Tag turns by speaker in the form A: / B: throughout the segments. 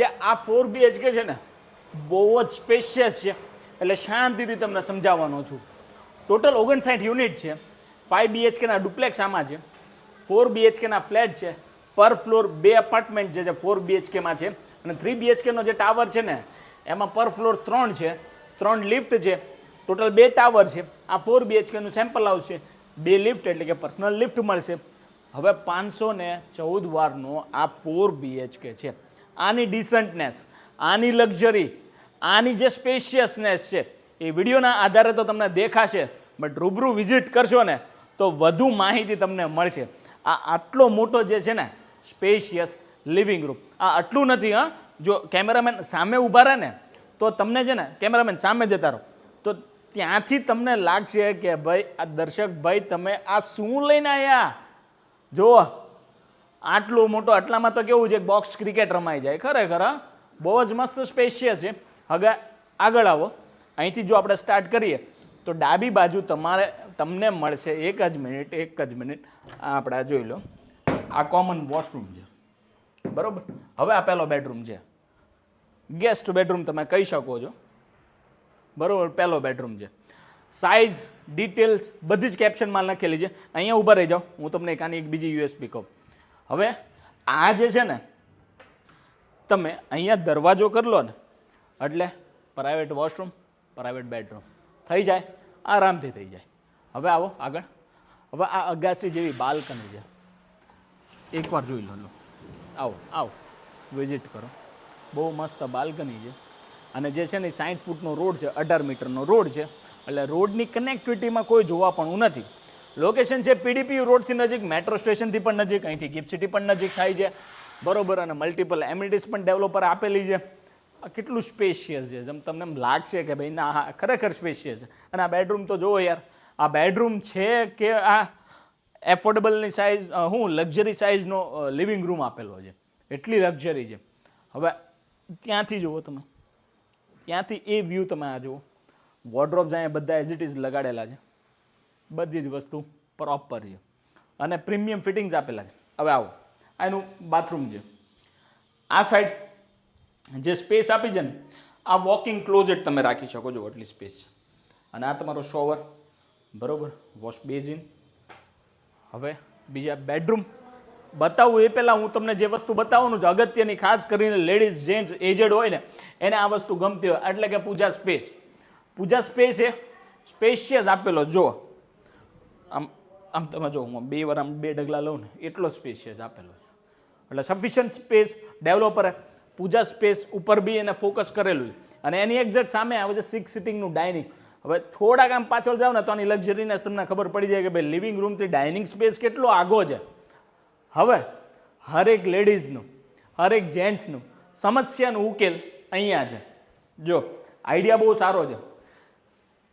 A: કે આ 4 BHK છે ને બહુ જ સ્પેશિયસ છે, એટલે શાંતિથી તમને સમજાવવાનો છું. ટોટલ 59 યુનિટ છે. 5 BHKના ડુપ્લેક્સ આમાં છે, 4 BHKના ફ્લેટ છે, પર ફ્લોર 2 અપાર્ટમેન્ટ જે છે 4 BHKમાં છે, અને 3 BHKનો જે ટાવર છે ને એમાં પર ફ્લોર 3 છે, 3 લિફ્ટ છે, ટોટલ 2 ટાવર છે. આ 4 BHKનું સેમ્પલ આવશે, 2 લિફ્ટ એટલે કે પર્સનલ લિફ્ટ મળશે. હવે 514 વારનો આ 4 BHK છે. આની ડિસન્ટનેસ, આની લક્ઝરી, આની જે સ્પેશિયસનેસ છે એ વિડીયોના આધારે તો તમને દેખાશે, બટ રૂબરૂ વિઝિટ કરશો ને તો વધુ માહિતી તમને મળશે. આ આટલો મોટો જે છે ને સ્પેશિયસ લિવિંગ રૂમ, આ આટલું નથી. હા, જો કેમેરામેન સામે ઊભા રહે ને તો તમને છે ને, કેમેરામેન સામે જતા રહો તો ત્યાંથી તમને લાગશે કે ભાઈ આ દર્શક ભાઈ તમે આ શું લઈને આવ્યા. જો આટલો મોટો, આટલામાં તો કેવું છે બોક્સ ક્રિકેટ રમાઈ જાય. ખરેખર હા, બહુ જ મસ્ત સ્પેશિયસ છે. હવે આગળ આવો, અહીંથી જો આપણે સ્ટાર્ટ કરીએ તો ડાબી બાજુ તમને મળશે, એક જ મિનિટ, આ આપણે જોઈ લો, આ કોમન વોશરૂમ છે, બરોબર. હવે આ પહેલો બેડરૂમ છે, ગેસ્ટ બેડરૂમ તમે કહી શકો છો, બરોબર. પહેલો બેડરૂમ છે. સાઇઝ, ડિટેલ્સ બધી જ કેપ્શનમાં લખેલી છે. અહીંયા ઊભા રહી જાઓ, હું તમને એક બીજી યુએસપી કહું. હવે આ જે છે ને, તમે અહીંયા દરવાજો કરી લો ને એટલે પ્રાઇવેટ વોશરૂમ, પ્રાઇવેટ બેડરૂમ થઈ જાય, આરામથી થઈ જાય. હવે આવો આગળ. હવે આ અગાસી જેવી બાલ્કની છે, એકવાર જોઈ લો. આવો વિઝિટ કરો. બહુ મસ્ત બાલ્કની છે. અને જે છે ને 60 ફૂટનો રોડ છે, 18 મીટરનો રોડ છે, એટલે રોડની કનેક્ટિવિટીમાં કોઈ જોવા પણ નથી. લોકેશન છે PDPU રોડથી નજીક, મેટ્રો સ્ટેશનથી પણ નજીક, અહીંથી ગિફ્ટ સિટી પણ નજીક થાય છે, બરોબર. અને મલ્ટિપલ એમિનિટીઝ પણ ડેવલપર આપેલી છે. આ કેટલું સ્પેશિયસ છે, જેમ તમને એમ લાગશે કે ભાઈ ના, હા ખરેખર સ્પેશિયસ છે. અને આ બેડરૂમ તો જુઓ યાર, આ બેડરૂમ છે કે આ એફોર્ડેબલની સાઇઝ, લક્ઝરી સાઇઝનો લિવિંગ રૂમ આપેલો છે, એટલી લક્ઝરી છે. હવે ત્યાંથી જુઓ તમે, ત્યાંથી એ વ્યૂ તમે આ જુઓ, વોર્ડરોબ્સ અહીંયા બધા એઝ ઇટ ઇઝ લગાડેલા છે, બધી જ વસ્તુ પ્રોપર છે અને પ્રીમિયમ ફિટિંગ્સ આપેલા છે. હવે આવો, આ એનું બાથરૂમ છે. આ સાઈડ જે સ્પેસ આપી છે ને, આ વોકિંગ ક્લોઝેટ તમે રાખી શકો છો, એટલી સ્પેસ છે. અને આ તમારો શોવર, બરોબર, વોશ બેઝિન. હવે બીજા બેડરૂમ બતાવું એ પહેલાં હું તમને જે વસ્તુ બતાવવાનું છે અગત્યની, ખાસ કરીને લેડીઝ, જેન્ટ્સ, એજડ હોય ને એને આ વસ્તુ ગમતી હોય, એટલે કે પૂજા સ્પેસ. પૂજા સ્પેસ એ સ્પેશિયસ આપેલો. જો આમ તમે જો, હું 2 ડગલા લઉં ને એટલો સ્પેશિયસ આપેલો છે, એટલે સફિશિયન્ટ સ્પેસ. ડેવલપરે પૂજા સ્પેસ ઉપર બી એને ફોકસ કરેલું છે. અને એની એક્ઝેક્ટ સામે આવે છે 6 સિટિંગનું ડાઇનિંગ. હવે થોડાક આમ પાછળ જાવ ને તો આની લક્ઝરીનેસ તમને ખબર પડી જાય કે ભાઈ લિવિંગ રૂમથી ડાઇનિંગ સ્પેસ કેટલો આગો છે. હવે હરેક લેડીઝનું, હરેક જેન્ટ્સનું સમસ્યાનો ઉકેલ અહીંયા છે. જો આઈડિયા બહુ સારો છે.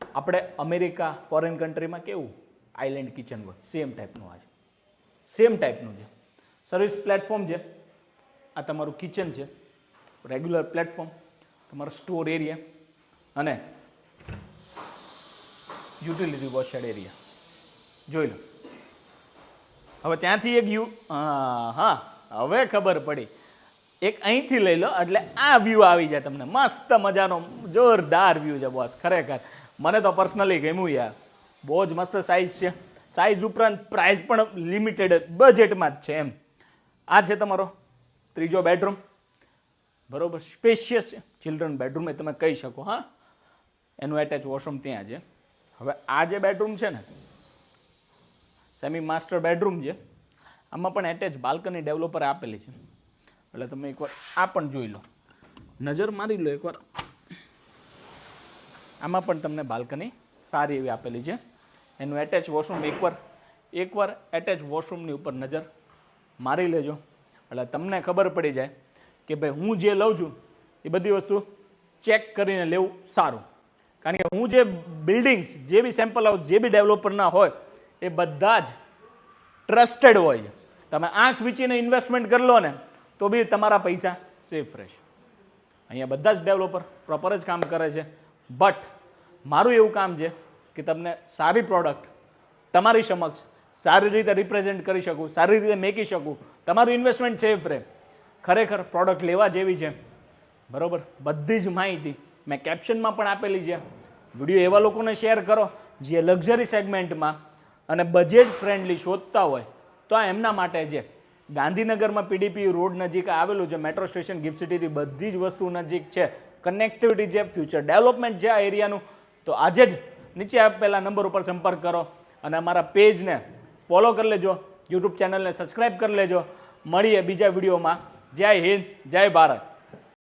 A: આપણે અમેરિકા, ફોરેન કન્ટ્રીમાં કેવું આઇલેન્ડ કિચન હોય, સેમ ટાઈપનું આ છે, સેમ ટાઈપનું છે. સર્વિસ પ્લેટફોર્મ છે, આ તમારું કિચન છે, રેગ્યુલર પ્લેટફોર્મ, તમારો સ્ટોર એરિયા અને યુટિલિટી વોશેડ એરિયા જોઈ લો. હવે ત્યાંથી એક હા હવે ખબર પડી, એક અહીંથી લઈ લો એટલે આ વ્યૂ આવી જાય તમને. મસ્ત મજાનો જોરદાર વ્યૂ છે બોસ. ખરેખર મને તો પર્સનલી ગમ્યું યાર, બહુ જ મસ્ત સાઇઝ છે. સાઇઝ ઉપરાંત પ્રાઇસ પણ લિમિટેડ બજેટમાં જ છે એમ. આ છે તમારો ત્રીજો બેડરૂમ, બરોબર. સ્પેશિયસ છે, ચિલ્ડ્રન બેડરૂમ એ તમે કહી શકો. હા, એનું એટેચ વોશરૂમ ત્યાં છે. હવે આ જે બેડરૂમ છે ને, સેમી માસ્ટર બેડરૂમ છે, આમાં પણ એટેચ બાલ્કની ડેવલપરે આપેલી છે, એટલે તમે એકવાર આ પણ જોઈ લો, નજર મારી લો એકવાર. આમાં પણ તમને બાલ્કની સારી એવી આપેલી છે. એનું એટેચ વોશરૂમ, એકવાર એટેચ વોશરૂમની ઉપર નજર મારી લેજો, એટલે તમને ખબર પડી જાય કે ભાઈ હું જે લઉં છું એ બધી વસ્તુ ચેક કરીને લેવું સારું. કારણ કે હું જે બિલ્ડિંગ્સ, જે બી સેમ્પલ હાઉસ, જે બી ડેવલપરના હોય એ બધા જ ટ્રસ્ટેડ હોય છે. તમે આંખ વીંચીને ઇન્વેસ્ટમેન્ટ કરી લો ને તો બી તમારા પૈસા સેફ રહેશે. અહીંયા બધા જ ડેવલપર પ્રોપર જ કામ કરે છે, બટ મારું એવું કામ છે કે તમને સારી પ્રોડક્ટ તમારી સમક્ષ સારી રીતે રિપ્રેઝેન્ટ કરી શકું, સારી રીતે મેકી શકું, તમારું ઇન્વેસ્ટમેન્ટ સેફ રહે. ખરેખર પ્રોડક્ટ લેવા જેવી છે, બરાબર, બધી જ માહિતી મેં કેપ્શનમાં પણ આપેલી છે. વિડીયો એવા લોકોને શેર કરો જે લક્ઝરી સેગમેન્ટમાં અને બજેટ ફ્રેન્ડલી શોધતા હોય તો આ એમના માટે છે. ગાંધીનગરમાં પીડીપી રોડ નજીક આવેલું છે, મેટ્રો સ્ટેશન ગિફ્ટ સિટીથી બધી જ વસ્તુ નજીક છે, કનેક્ટિવિટી છે, ફ્યુચર ડેવલપમેન્ટ છે આ એરિયાનું. તો આજે જ નીચે આપેલા નંબર ઉપર સંપર્ક કરો અને અમારા પેજને ફોલો કરી લેજો, યુટ્યુબ ચેનલને સબસ્ક્રાઈબ કરી લેજો. મળીએ બીજા વિડીયોમાં. જય હિન્દ, જય ભારત.